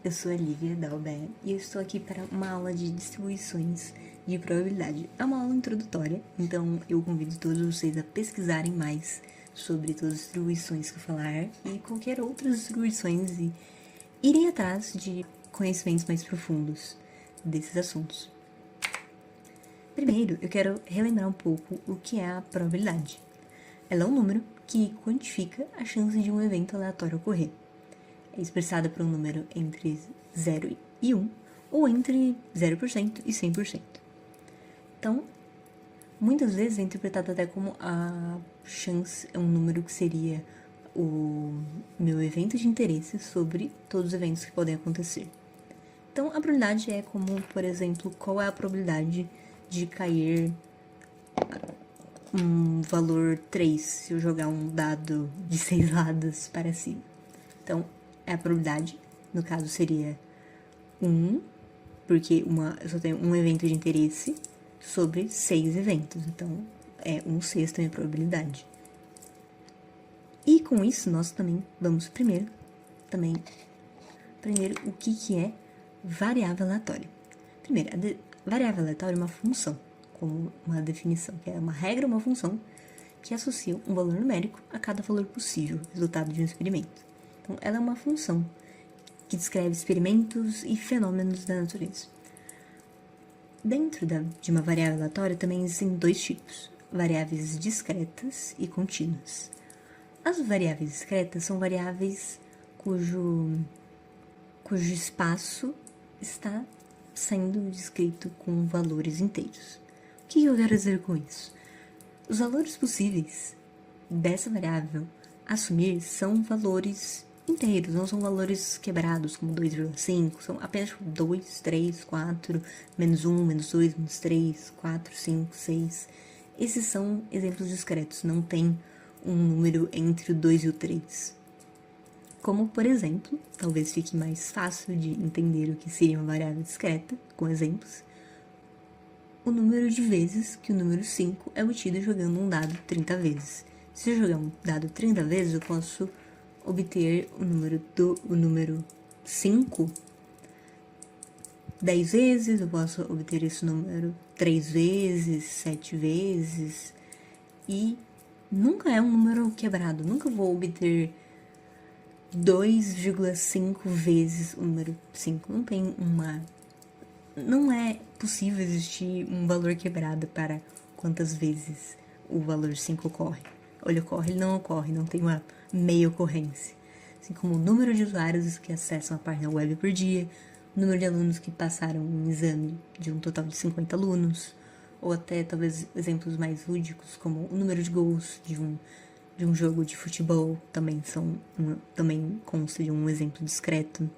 eu sou a Lívia da UBE e eu estou aqui para uma aula de distribuições de probabilidade. É uma aula introdutória, então eu convido todos vocês a pesquisarem mais sobre todas as distribuições que eu falar e qualquer outras distribuições e irem atrás de conhecimentos mais profundos desses assuntos. Primeiro, eu quero relembrar um pouco o que é a probabilidade. Ela é um número que quantifica a chance de um evento aleatório ocorrer. É expressada por um número entre 0 e 1, ou entre 0% e 100%. Então, muitas vezes é interpretada até como a chance é um número que seria o meu evento de interesse sobre todos os eventos que podem acontecer. Então, a probabilidade é como, por exemplo, qual é a probabilidade de cair um valor 3 se eu jogar um dado de 6 lados para cima. Então, é a probabilidade, no caso seria 1, porque eu só tenho um evento de interesse sobre 6 eventos, então é 1/6 a minha probabilidade. E com isso, nós também vamos primeiro o que é variável aleatória. Primeiro, a variável aleatória é uma função, como uma definição, que é uma regra, uma função, que associa um valor numérico a cada valor possível, resultado de um experimento. Então, ela é uma função que descreve experimentos e fenômenos da natureza. Dentro de uma variável aleatória também existem dois tipos, variáveis discretas e contínuas. As variáveis discretas são variáveis cujo espaço está sendo descrito com valores inteiros. O que eu quero dizer com isso? Os valores possíveis dessa variável assumir são valores inteiros, não são valores quebrados, como 2,5, são apenas 2, 3, 4, menos 1, menos 2, menos 3, 4, 5, 6. Esses são exemplos discretos, não tem um número entre o 2 e o 3. Como, por exemplo, talvez fique mais fácil de entender o que seria uma variável discreta, com exemplos, o número de vezes que o número 5 é obtido jogando um dado 30 vezes. Se eu jogar um dado 30 vezes, eu posso obter o número 5 10 vezes, eu posso obter esse número 3 vezes, 7 vezes, e nunca é um número quebrado, nunca vou obter 2,5 vezes o número 5. Não é possível existir um valor quebrado para quantas vezes o valor 5 ocorre. Ele ocorre, ele não ocorre, não tem uma meia ocorrência. Assim como o número de usuários que acessam a página web por dia, o número de alunos que passaram um exame de um total de 50 alunos, ou até talvez exemplos mais lúdicos, como o número de gols de um jogo de futebol, também consta de um exemplo discreto.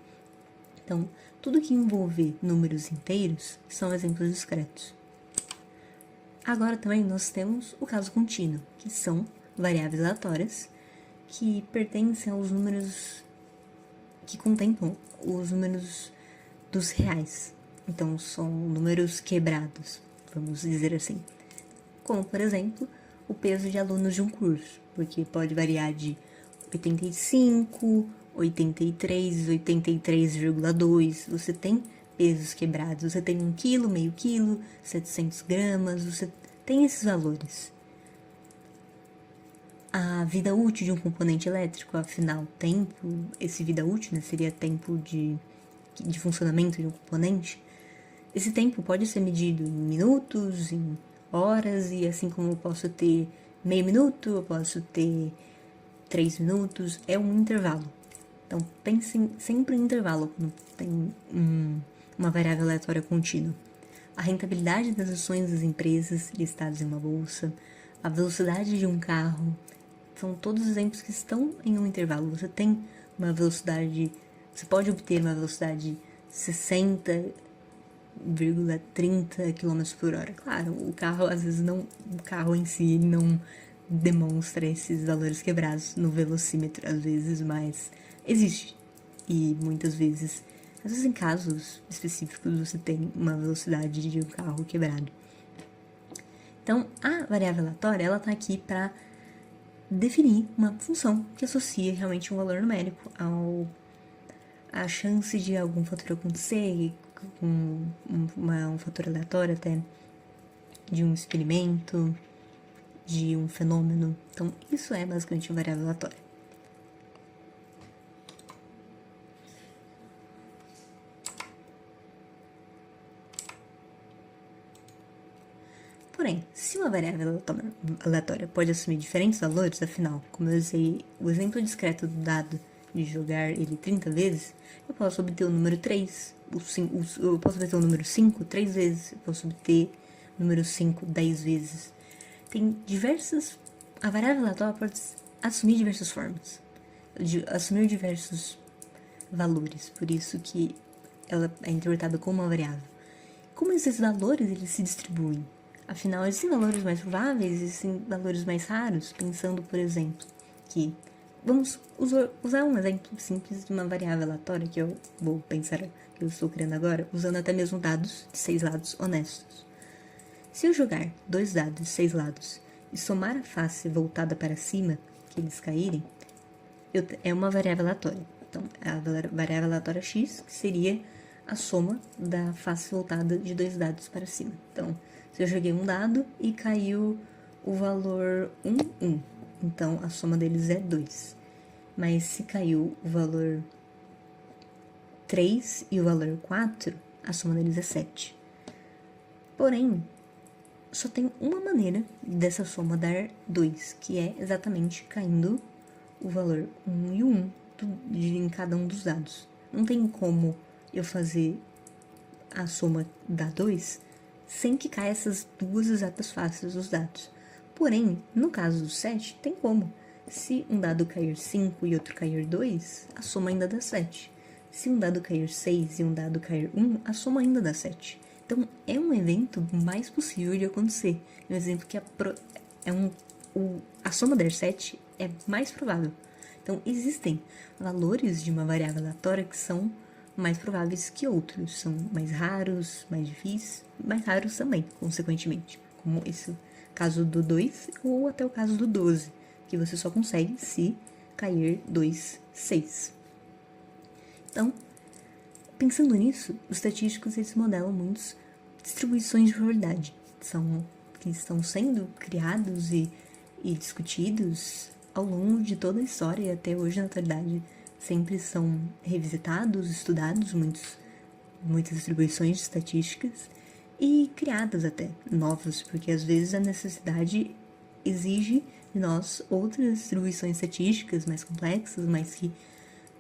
Então, tudo que envolver números inteiros são exemplos discretos. Agora também nós temos o caso contínuo, que são variáveis aleatórias que pertencem aos números que contemplam os números dos reais. Então, são números quebrados, vamos dizer assim. Como, por exemplo, o peso de alunos de um curso, porque pode variar de 85, 83, 83,2. Você tem pesos quebrados, você tem 1 quilo, meio quilo, 700 gramas, você tem esses valores. A vida útil de um componente elétrico, afinal, esse vida útil, né, seria tempo de funcionamento de um componente. Esse tempo pode ser medido em minutos, em horas, e assim como eu posso ter meio minuto, eu posso ter 3 minutos, é um intervalo. Então, pensem sempre em intervalo quando tem uma variável aleatória contínua. A rentabilidade das ações das empresas listadas em uma bolsa, a velocidade de um carro, são todos exemplos que estão em um intervalo. Você pode obter uma velocidade de 60,30 km por hora. Claro, o carro em si não demonstra esses valores quebrados no velocímetro, às vezes, mas existe. E muitas vezes, às vezes em casos específicos, você tem uma velocidade de um carro quebrado. Então, a variável aleatória, ela está aqui para definir uma função que associa realmente um valor numérico a chance de algum fator acontecer, um fator aleatório até, de um experimento, de um fenômeno. Então, isso é basicamente uma variável aleatória. Porém, se uma variável aleatória pode assumir diferentes valores, afinal, como eu usei o exemplo discreto do dado de jogar ele 30 vezes, eu posso obter o número 3, eu posso obter o número 5 3 vezes, eu posso obter o número 5 10 vezes. Tem diversas... A variável aleatória pode assumir diversas formas, assumir diversos valores, por isso que ela é interpretada como uma variável. Como esses valores eles se distribuem? Afinal, existem valores mais prováveis, existem valores mais raros, pensando, por exemplo, que... Vamos usar um exemplo simples de uma variável aleatória que eu vou pensar que eu estou criando agora, usando até mesmo dados de 6 lados honestos. Se eu jogar 2 dados de 6 lados e somar a face voltada para cima, que eles caírem, é uma variável aleatória. Então, a variável aleatória x, que seria a soma da face voltada de 2 dados para cima. Então, se eu joguei um dado e caiu o valor 1, então a soma deles é 2. Mas se caiu o valor 3 e o valor 4, a soma deles é 7. Porém, só tem uma maneira dessa soma dar 2, que é exatamente caindo o valor 1 e 1 em cada um dos dados. Não tem como eu fazer a soma dar 2 sem que caia essas duas exatas faces dos dados. Porém, no caso do 7, tem como. Se um dado cair 5 e outro cair 2, a soma ainda dá 7. Se um dado cair 6 e um dado cair 1, a soma ainda dá 7. Então, é um evento mais possível de acontecer. É um exemplo que a soma dar 7 é mais provável. Então, existem valores de uma variável aleatória que são mais prováveis que outros. São mais raros, mais difíceis, mais raros também, consequentemente. Como esse caso do 2 ou até o caso do 12, que você só consegue se cair 2, 6. Então, pensando nisso, os estatísticos eles modelam muitas distribuições de probabilidade que estão sendo criados e discutidos ao longo de toda a história e até hoje na atualidade sempre são revisitados, estudados muitas distribuições de estatísticas e criadas até novas, porque às vezes a necessidade exige de nós outras distribuições estatísticas mais complexas, mas que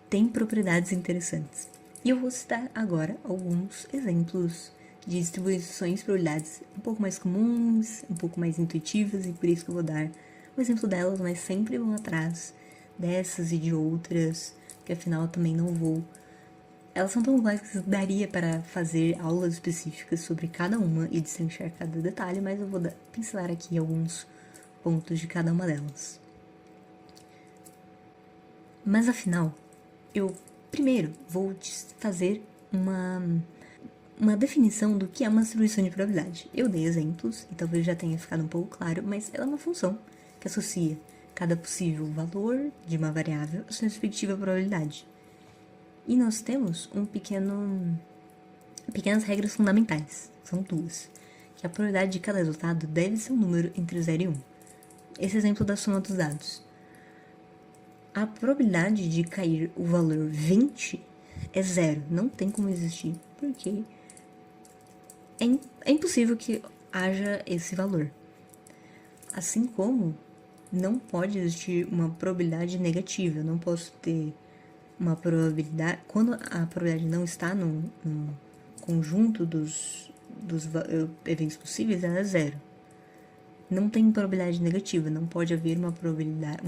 têm propriedades interessantes. E eu vou citar agora alguns exemplos de distribuições de probabilidades um pouco mais comuns, um pouco mais intuitivas, e por isso que eu vou dar um exemplo delas, mas sempre vão atrás dessas e de outras, que afinal eu também não vou. Elas são tão complexas que daria para fazer aulas específicas sobre cada uma e destrinchar cada detalhe, mas eu vou pincelar aqui alguns pontos de cada uma delas. Mas afinal, eu primeiro vou fazer uma definição do que é uma distribuição de probabilidade. Eu dei exemplos e talvez já tenha ficado um pouco claro, mas ela é uma função que associa cada possível valor de uma variável à sua respectiva probabilidade. E nós temos pequenas regras fundamentais, são duas, que a probabilidade de cada resultado deve ser um número entre 0 e 1. Esse exemplo da soma dos dados. A probabilidade de cair o valor 20 é 0, não tem como existir, porque é impossível que haja esse valor. Assim como não pode existir uma probabilidade negativa, eu não posso ter uma probabilidade... Quando a probabilidade não está no conjunto dos eventos possíveis, ela é 0. Não tem probabilidade negativa, não pode haver uma probabilidade,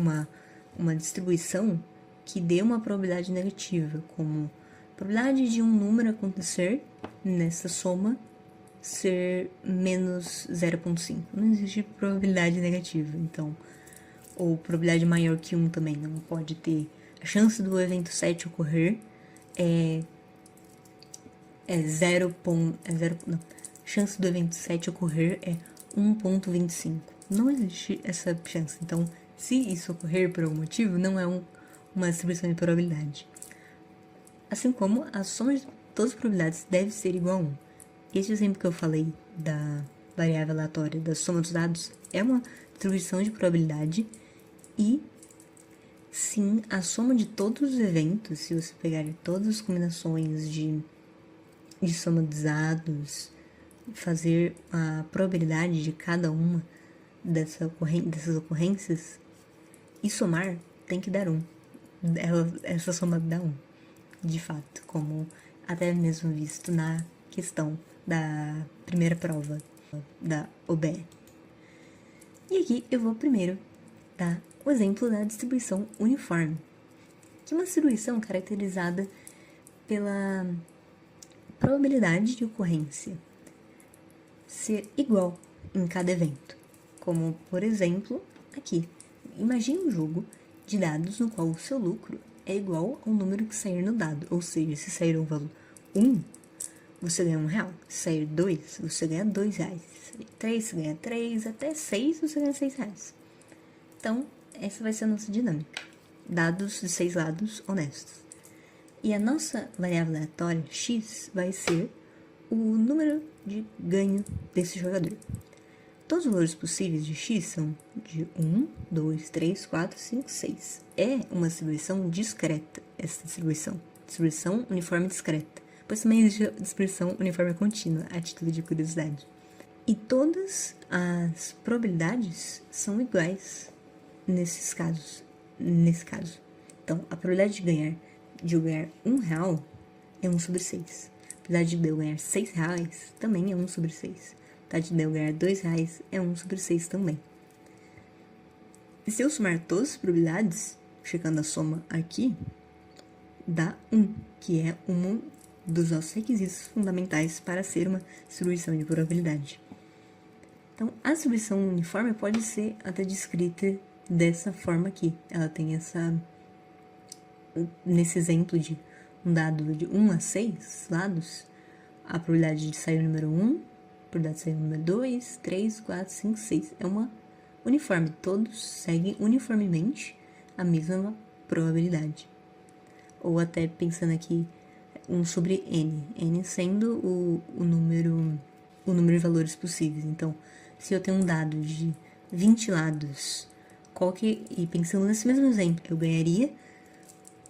uma distribuição que dê uma probabilidade negativa, como a probabilidade de um número acontecer nessa soma ser menos 0,5. Não existe probabilidade negativa, então, ou probabilidade maior que 1 também, não pode ter. A chance do evento 7 ocorrer é 0. Não. A chance do evento 7 ocorrer é 1,25. Não existe essa chance. Então, se isso ocorrer por algum motivo, não é uma distribuição de probabilidade. Assim como a soma de todas as probabilidades deve ser igual a 1. Esse exemplo que eu falei da variável aleatória da soma dos dados é uma distribuição de probabilidade e, sim, a soma de todos os eventos, se você pegar todas as combinações de soma dos dados, fazer a probabilidade de cada uma dessas ocorrências e somar, tem que dar 1. Essa soma dá 1, de fato, como até mesmo visto na questão da primeira prova da OBE. E aqui eu vou primeiro dar o exemplo da distribuição uniforme, que é uma distribuição caracterizada pela probabilidade de ocorrência ser igual em cada evento. Como, por exemplo, aqui. Imagine um jogo de dados no qual o seu lucro é igual ao número que sair no dado. Ou seja, se sair um valor 1, você ganha R$1. Se sair 2, você ganha R$2. Se sair 3, você ganha 3. Até 6, você ganha R$6. Então, essa vai ser a nossa dinâmica. Dados de 6 lados honestos. E a nossa variável aleatória, x, vai ser o número de ganho desse jogador. Todos os valores possíveis de x são de 1, 2, 3, 4, 5, 6. É uma distribuição discreta, essa distribuição. Distribuição uniforme discreta. Pois também existe a distribuição uniforme contínua, a título de curiosidade. E todas as probabilidades são iguais nesses casos. Nesse caso. Então, a probabilidade de eu ganhar R$1 é 1 sobre 6. A probabilidade de eu ganhar R$6 também é 1 sobre 6. A probabilidade de eu ganhar R$2 é 1 sobre 6 também. E se eu somar todas as probabilidades, checando a soma aqui, dá 1, que é um dos nossos requisitos fundamentais para ser uma distribuição de probabilidade. Então, a distribuição uniforme pode ser até descrita dessa forma aqui. Ela tem nesse exemplo de um dado de 1 a 6 lados, a probabilidade de sair o número 1, a probabilidade de sair o número 2, 3, 4, 5, 6. É uma uniforme, todos seguem uniformemente a mesma probabilidade. Ou até pensando aqui, 1 sobre n, n sendo o número de valores possíveis. Então, se eu tenho um dado de 20 lados, e pensando nesse mesmo exemplo, eu ganharia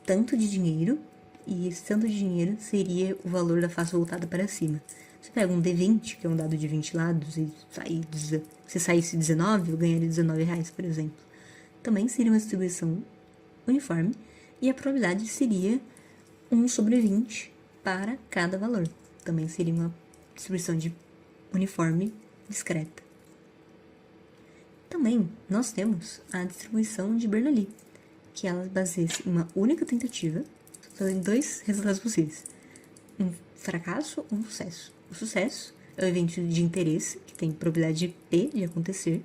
tanto de dinheiro, e esse tanto de dinheiro seria o valor da face voltada para cima. Você pega um D20, que é um dado de 20 lados, e se saísse 19, eu ganharia R$19, por exemplo. Também seria uma distribuição uniforme, e a probabilidade seria 1 sobre 20 para cada valor. Também seria uma distribuição de uniforme discreta. Também nós temos a distribuição de Bernoulli, que ela baseia-se em uma única tentativa, só em 2 resultados possíveis: um fracasso ou um sucesso. O sucesso é o evento de interesse, que tem probabilidade P de acontecer,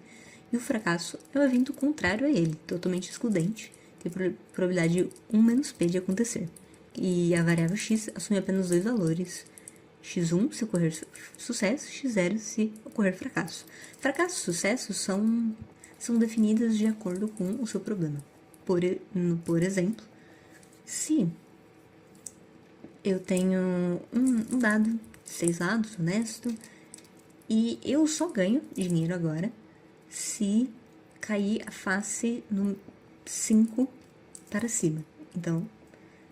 e o fracasso é o evento contrário a ele, totalmente excludente, tem probabilidade 1 menos P de acontecer. E a variável x assume apenas 2 valores: x1 se ocorrer sucesso, x0 se ocorrer fracasso. Fracasso e sucesso são definidas de acordo com o seu problema. Por exemplo, se eu tenho um dado, 6 lados, honesto, e eu só ganho dinheiro agora se cair a face no 5 para cima. Então,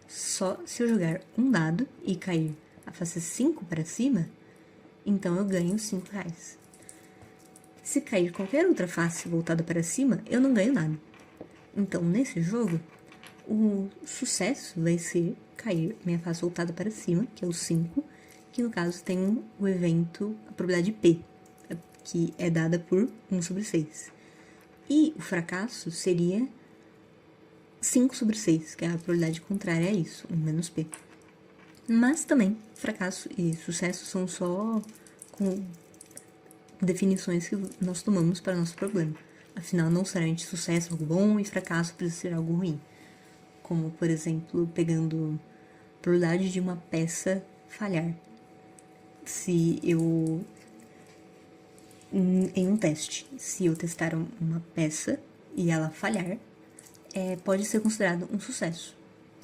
só se eu jogar um dado e cair a face 5 para cima, então eu ganho R$5. Se cair qualquer outra face voltada para cima, eu não ganho nada. Então, nesse jogo, o sucesso vai ser cair minha face voltada para cima, que é o 5, que no caso tem o evento, a probabilidade P, que é dada por 1 sobre 6. E o fracasso seria 5 sobre 6, que é a probabilidade contrária a isso, 1 menos P. Mas também, fracasso e sucesso são só com definições que nós tomamos para nosso problema. Afinal, não necessariamente sucesso é algo bom e fracasso precisa ser algo ruim. Como, por exemplo, pegando a probabilidade de uma peça falhar. Se eu, em um teste, se eu testar uma peça e ela falhar, pode ser considerado um sucesso.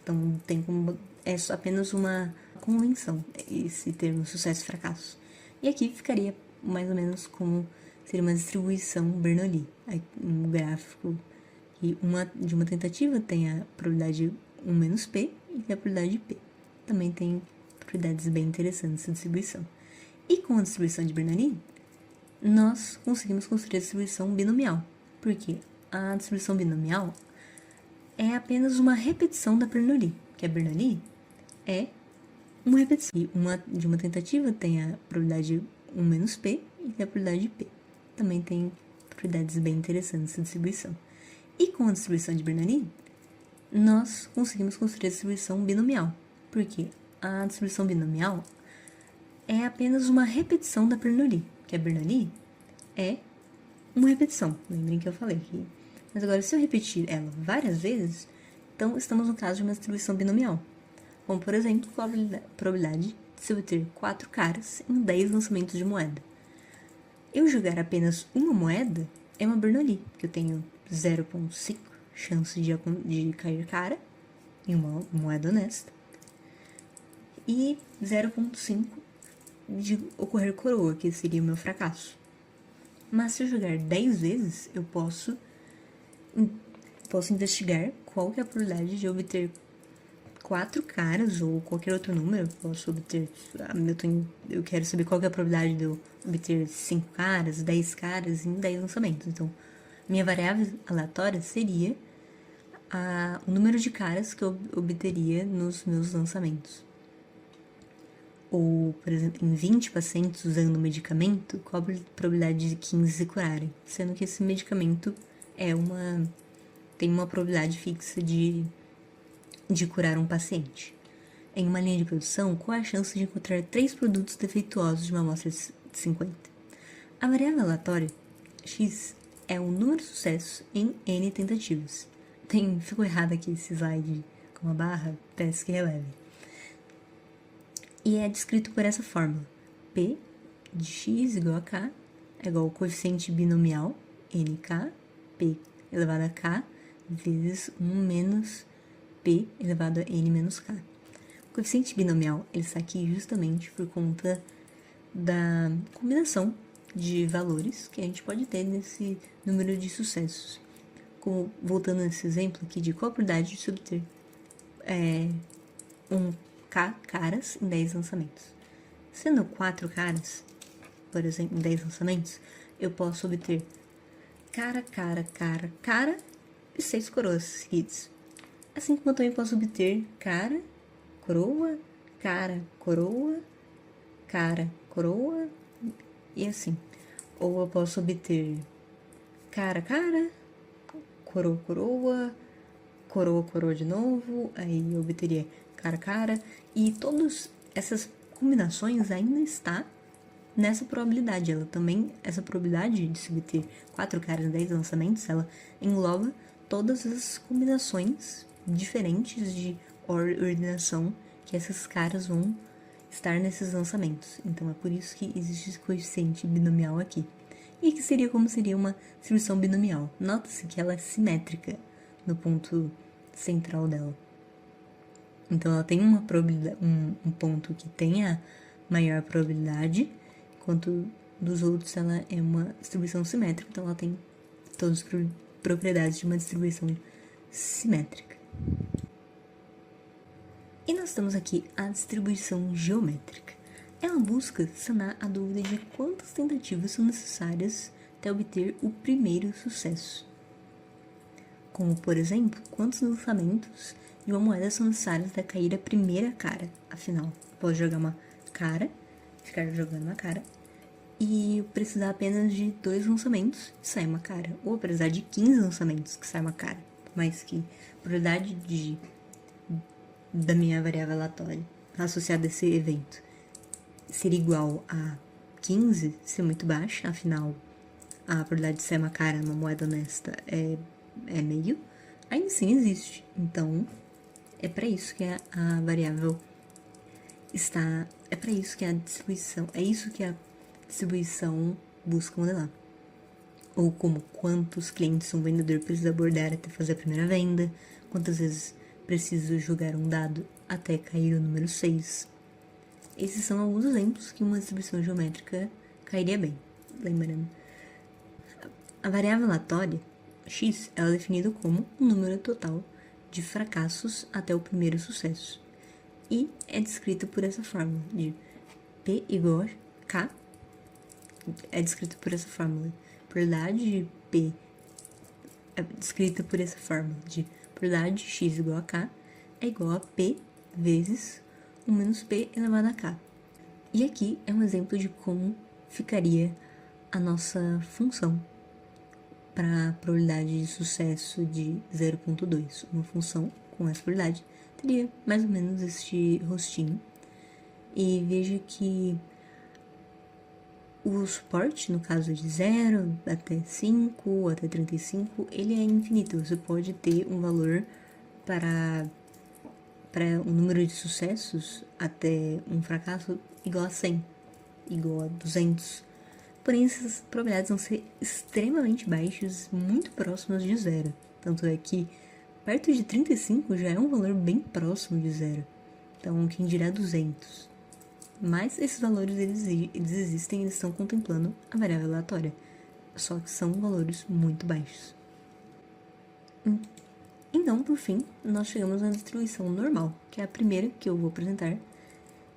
Então, tem como é só apenas uma convenção, esse termo sucesso e fracasso. E aqui ficaria mais ou menos como seria uma distribuição Bernoulli, um gráfico que de uma tentativa tem a probabilidade 1 menos P e tem a probabilidade de P. Também tem propriedades bem interessantes essa distribuição. E com a distribuição de Bernoulli, nós conseguimos construir a distribuição binomial, porque a distribuição binomial é apenas uma repetição da Bernoulli, que a Bernoulli é uma repetição. E de uma tentativa tem a probabilidade 1 menos P e tem a probabilidade de P. Também tem propriedades bem interessantes essa distribuição. E com a distribuição de Bernoulli, nós conseguimos construir a distribuição binomial, porque a distribuição binomial é apenas uma repetição da Bernoulli, que a Bernoulli é uma repetição. Lembrem que eu falei aqui. Mas agora, se eu repetir ela várias vezes, então estamos no caso de uma distribuição binomial. Como, por exemplo, a probabilidade de se obter 4 caras em 10 lançamentos de moeda. Eu jogar apenas uma moeda é uma Bernoulli, que eu tenho 0,5 chance de cair cara em uma moeda honesta e 0,5 de ocorrer coroa, que seria o meu fracasso. Mas se eu jogar 10 vezes, eu posso investigar qual que é a probabilidade de obter 4 caras ou qualquer outro número. Eu posso obter, eu quero saber qual que é a probabilidade de eu obter 5 caras, 10 caras em 10 lançamentos. Então, minha variável aleatória seria o número de caras que eu obteria nos meus lançamentos. Ou, por exemplo, em 20 pacientes usando um medicamento, qual a probabilidade de 15 se curarem? Sendo que esse medicamento tem uma probabilidade fixa de curar um paciente. Em uma linha de produção, qual é a chance de encontrar 3 produtos defeituosos de uma amostra de 50? A variável aleatória, x, é um número de sucessos em n tentativas. Ficou errado aqui esse slide com uma barra, peço que releve. E é descrito por essa fórmula. P de x igual a k é igual ao coeficiente binomial nk, p elevado a k, vezes 1 menos p elevado a n menos k. O coeficiente binomial ele está aqui justamente por conta da combinação de valores que a gente pode ter nesse número de sucessos. Como, voltando nesse exemplo aqui de qual a probabilidade de se obter K caras em 10 lançamentos. Sendo 4 caras, por exemplo, em 10 lançamentos, eu posso obter cara e 6 coroas seguidas. Assim como eu também posso obter cara, coroa, e assim. Ou eu posso obter cara, coroa, coroa de novo, aí eu obteria cara, e todas essas combinações ainda está nessa probabilidade. Essa probabilidade de se obter 4 caras em 10 lançamentos, ela engloba todas as combinações diferentes de ordenação que essas caras vão estar nesses lançamentos. Então é por isso que existe esse coeficiente binomial aqui. E que seria como seria uma distribuição binomial. Nota-se que ela é simétrica no ponto central dela. Então ela tem uma probabilidade, um ponto que tem a maior probabilidade, enquanto dos outros ela é uma distribuição simétrica, então ela tem todas as propriedades de uma distribuição simétrica. E nós temos aqui a distribuição geométrica. Ela busca sanar a dúvida de quantas tentativas são necessárias até obter o primeiro sucesso. Como, por exemplo, quantos lançamentos de uma moeda são necessários até cair a primeira cara. Afinal, posso jogar uma cara, ficar jogando uma cara, e precisar apenas de 2 lançamentos e sai uma cara. Ou precisar de 15 lançamentos que sai uma cara. Mas que a probabilidade da minha variável aleatória associada a esse evento seria igual a 15, ser muito baixa, afinal a probabilidade de sair uma cara numa moeda honesta é meio, ainda assim existe. Então, é para isso que a variável está, é para isso que a distribuição, é isso que a distribuição busca modelar. Ou como quantos clientes um vendedor precisa abordar até fazer a primeira venda, quantas vezes preciso jogar um dado até cair o número 6. Esses são alguns exemplos que uma distribuição geométrica cairia bem. Lembrando, a variável aleatória, x, ela é definida como o número total de fracassos até o primeiro sucesso. E é descrita por essa fórmula de P igual a K. É descrita por essa fórmula. Probabilidade de P é descrita por essa fórmula de probabilidade de x igual a K é igual a P vezes 1 menos P elevado a K. E aqui é um exemplo de como ficaria a nossa função para a probabilidade de sucesso de 0,2. Uma função com essa probabilidade teria mais ou menos este rostinho. E veja que o suporte, no caso de 0 até 5, até 35, ele é infinito. Você pode ter um valor para um número de sucessos até um fracasso igual a 100, igual a 200. Porém, essas probabilidades vão ser extremamente baixas, muito próximas de zero. Tanto é que perto de 35 já é um valor bem próximo de zero. Então, quem dirá 200? Mas esses valores, eles existem, eles estão contemplando a variável aleatória. Só que são valores muito baixos. Então, por fim, nós chegamos na distribuição normal, que é a primeira que eu vou apresentar,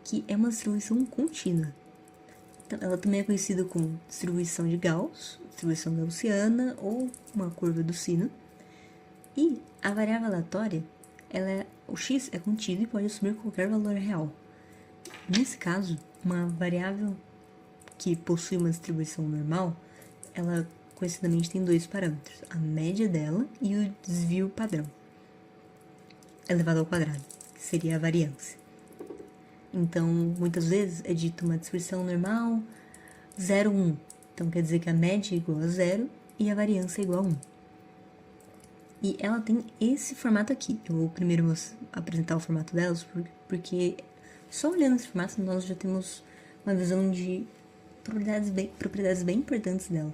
que é uma distribuição contínua. Então, ela também é conhecida como distribuição de Gauss, distribuição gaussiana ou uma curva do sino. E a variável aleatória, o x é contido e pode assumir qualquer valor real. Nesse caso, uma variável que possui uma distribuição normal, ela conhecidamente tem dois parâmetros, a média dela e o desvio padrão elevado ao quadrado, que seria a variância. Então, muitas vezes é dito uma distribuição normal 0, 1. Então, quer dizer que a média é igual a 0 e a variância é igual a 1. E ela tem esse formato aqui. Eu vou primeiro apresentar o formato delas, porque só olhando esse formato nós já temos uma visão de propriedades bem importantes dela.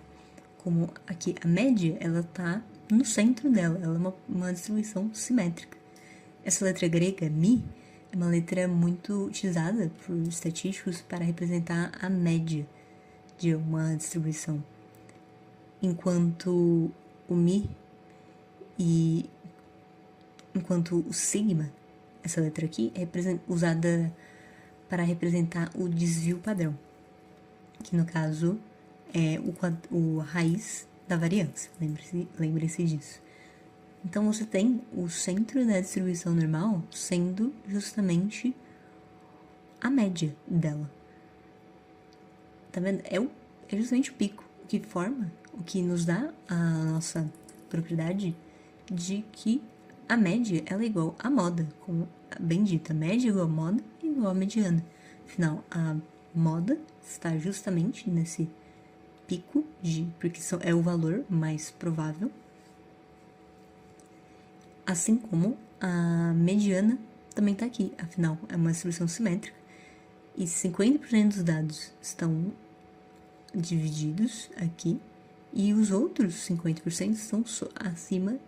Como aqui, a média, ela está no centro dela, ela é uma distribuição simétrica. Essa letra grega, mi, é uma letra muito utilizada por estatísticos para representar a média de uma distribuição. Enquanto o mi enquanto o sigma, essa letra aqui, é usada para representar o desvio padrão, que no caso é a raiz da variância, lembre-se disso. Então, você tem o centro da distribuição normal sendo justamente a média dela. Tá vendo? É justamente o pico, o que nos dá a nossa propriedade de que a média ela é igual à moda, como bem dito, a média é igual à moda e igual à mediana. Afinal, a moda está justamente nesse pico, porque é o valor mais provável, assim como a mediana também está aqui, afinal, é uma distribuição simétrica, e 50% dos dados estão divididos aqui, e os outros 50% estão acima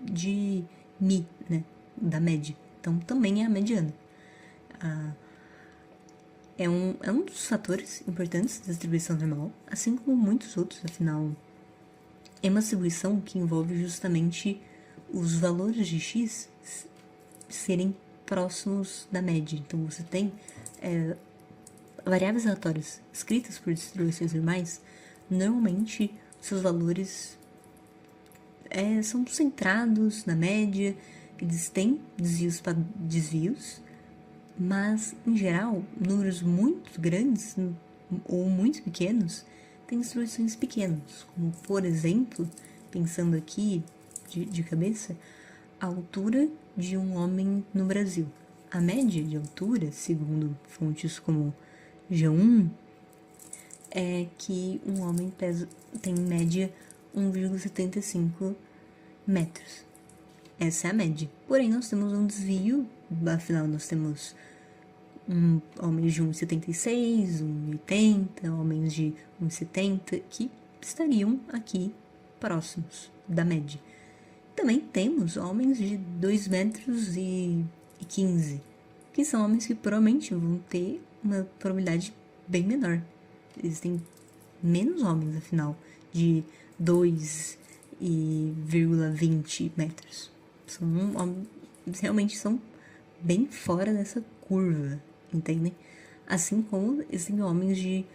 de mi, né, da média. Então, também é a mediana. É um dos fatores importantes da distribuição normal, assim como muitos outros, afinal, é uma distribuição que envolve justamente os valores de x serem próximos da média. Então, você tem variáveis aleatórias escritas por distribuições normais, normalmente seus valores são centrados na média, eles têm desvios, mas, em geral, números muito grandes ou muito pequenos têm distribuições pequenas, como, por exemplo, pensando aqui de cabeça, a altura de um homem no Brasil. A média de altura, segundo fontes como G1, é que um homem tem em média 1,75 metros. Essa é a média. Porém, nós temos um desvio, afinal, nós temos homens de 1,76, 1,80, homens de 1,70, que estariam aqui próximos da média. também temos homens de 2 metros e 15, que são homens que provavelmente vão ter uma probabilidade bem menor. Existem menos homens, afinal, de 2,20 metros. Realmente são bem fora dessa curva, entendem? Assim como existem homens de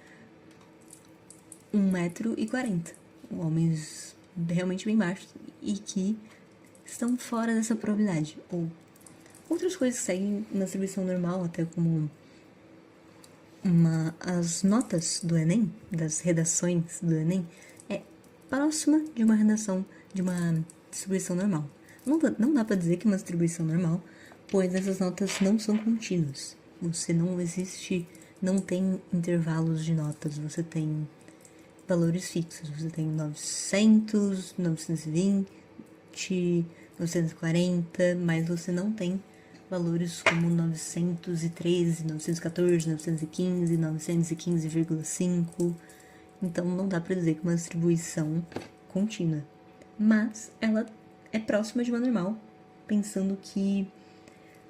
1,40 m, homens realmente bem baixos e que estão fora dessa probabilidade. Ou outras coisas que seguem uma distribuição normal, até como as notas do Enem, das redações do Enem, é próxima de uma redação, de uma distribuição normal. Não dá para dizer que é uma distribuição normal, pois essas notas não são contínuas. Não tem intervalos de notas, você tem valores fixos. Você tem 900, 920, 940, mas você não tem valores como 913, 914, 915, 915,5. Então não dá para dizer que é uma distribuição contínua. Mas ela é próxima de uma normal, pensando que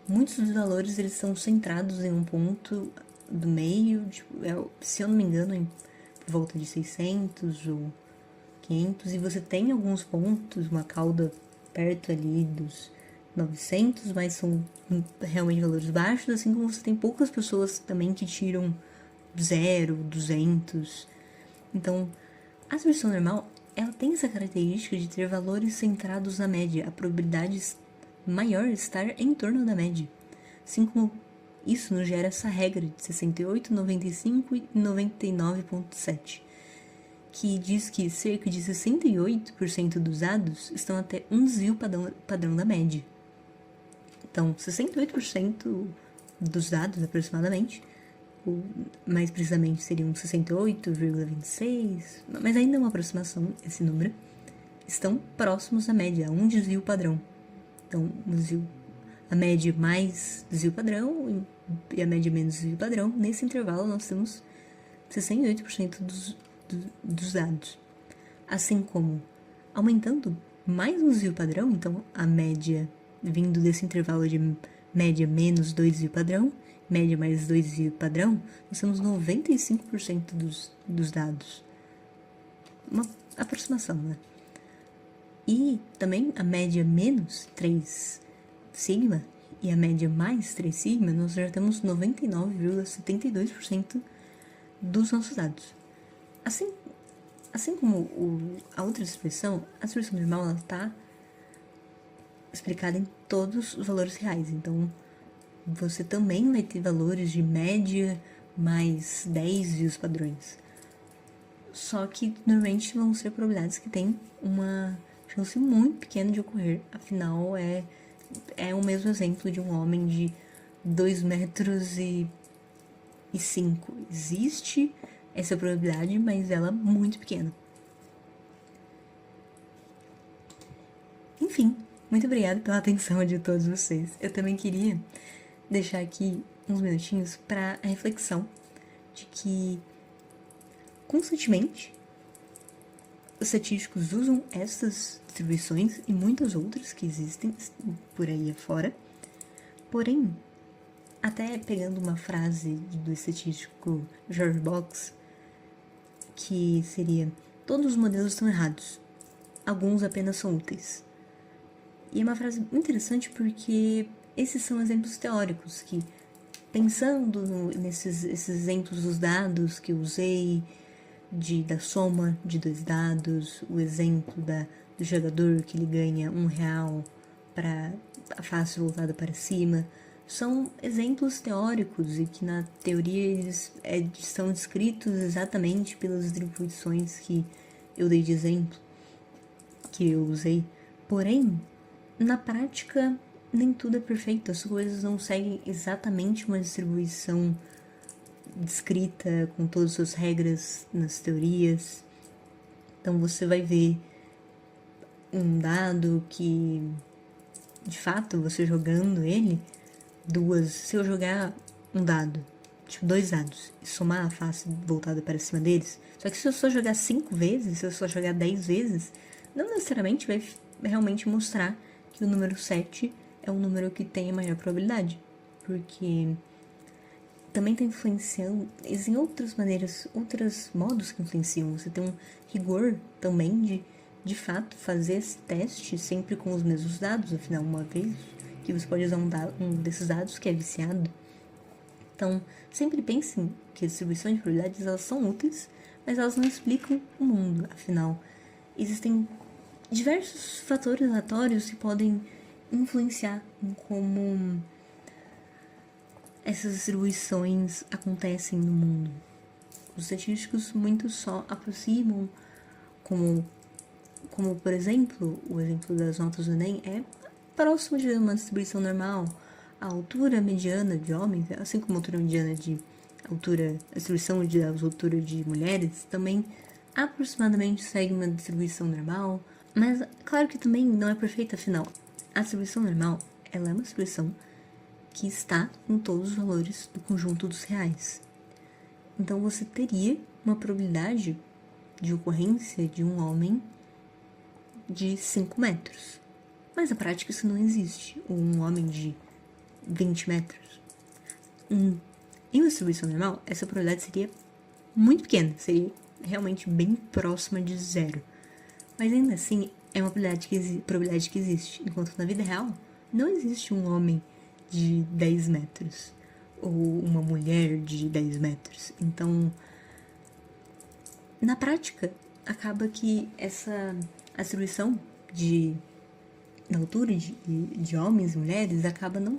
muitos dos valores eles são centrados em um ponto do meio, se eu não me engano, por volta de 600 ou 500, e você tem alguns pontos, uma cauda perto ali dos 900, mas são realmente valores baixos, assim como você tem poucas pessoas também que tiram 0, 200. Então, a distribuição normal, ela tem essa característica de ter valores centrados na média, a probabilidade maior estar em torno da média. Assim como isso nos gera essa regra de 68, 95 e 99,7, que diz que cerca de 68% dos dados estão até um desvio padrão da média. Então, 68% dos dados, aproximadamente, ou mais precisamente seriam 68,26, mas ainda é uma aproximação, esse número, estão próximos da média, a um desvio padrão. Então, a média mais desvio padrão e a média menos desvio padrão, nesse intervalo nós temos 68% dos dados. Assim como aumentando mais um desvio padrão, então a média vindo desse intervalo de média menos 2 desvio padrão, média mais 2 desvio padrão, nós temos 95% dos dados. Uma aproximação, né? E também a média menos 3 sigma e a média mais 3 sigma, nós já temos 99,72% dos nossos dados. Assim como a outra expressão, a expressão normal ela está explicada em todos os valores reais. Então, você também vai ter valores de média mais 10 desvios padrões. Só que normalmente vão ser probabilidades que têm uma chance muito pequena de ocorrer. Afinal, é o mesmo exemplo de um homem de 2 metros e 5. Existe essa probabilidade, mas ela é muito pequena. Enfim, muito obrigada pela atenção de todos vocês. Eu também queria deixar aqui uns minutinhos para a reflexão de que, constantemente, os estatísticos usam essas distribuições e muitas outras que existem por aí afora. Porém, até pegando uma frase do estatístico George Box, que seria: todos os modelos estão errados, alguns apenas são úteis. E é uma frase muito interessante porque esses são exemplos teóricos que, pensando nesses exemplos dos dados que eu usei, da soma de 2 dados, o exemplo do jogador que ele ganha R$1 para a face voltada para cima, são exemplos teóricos e que na teoria eles são descritos exatamente pelas distribuições que eu dei de exemplo, que eu usei. Porém, na prática, nem tudo é perfeito, as coisas não seguem exatamente uma distribuição descrita com todas as suas regras nas teorias. Então você vai ver um dado que, de fato, você jogando ele, se eu jogar um dado, tipo 2 dados, e somar a face voltada para cima deles, só que se eu só jogar 5 vezes, se eu só jogar 10 vezes, não necessariamente vai realmente mostrar que o número 7 é um número que tem a maior probabilidade. Porque também está influenciando, existem outras maneiras, outros modos que influenciam. Você tem um rigor também de fato, fazer esse teste sempre com os mesmos dados, afinal, uma vez que você pode usar um desses dados que é viciado. Então, sempre pensem que as distribuições de probabilidades, elas são úteis, mas elas não explicam o mundo, afinal. Existem diversos fatores aleatórios que podem influenciar em como essas distribuições acontecem no mundo. Os estatísticos muito só aproximam, como por exemplo, o exemplo das notas do Enem é próximo de uma distribuição normal. A altura mediana de homens, assim como a altura mediana a distribuição de altura de mulheres, também aproximadamente segue uma distribuição normal, mas claro que também não é perfeita, afinal. A distribuição normal, ela é uma distribuição que está em todos os valores do conjunto dos reais. Então você teria uma probabilidade de ocorrência de um homem de 5 metros. Mas na prática isso não existe. Um homem de 20 metros. Em uma distribuição normal, essa probabilidade seria muito pequena. Seria realmente bem próxima de zero. Mas ainda assim, é uma probabilidade que existe. Enquanto na vida real, não existe um homem de 10 metros. Ou uma mulher de 10 metros. Então, na prática, acaba que a distribuição da altura de homens e mulheres acaba não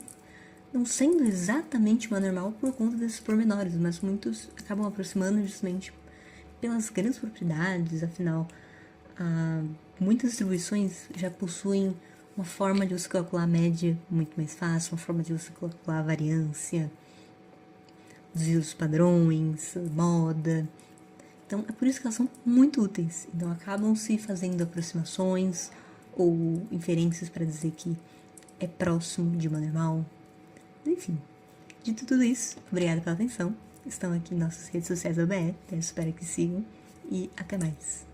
sendo exatamente uma normal por conta desses pormenores, mas muitos acabam aproximando justamente pelas grandes propriedades. Afinal, muitas distribuições já possuem uma forma de você calcular a média muito mais fácil, uma forma de você calcular a variância, desvios dos padrões, moda. Então, é por isso que elas são muito úteis. Então, acabam se fazendo aproximações ou inferências para dizer que é próximo de uma normal. Enfim, dito tudo isso, obrigada pela atenção. Estão aqui em nossas redes sociais da OBE, eu espero que sigam e até mais.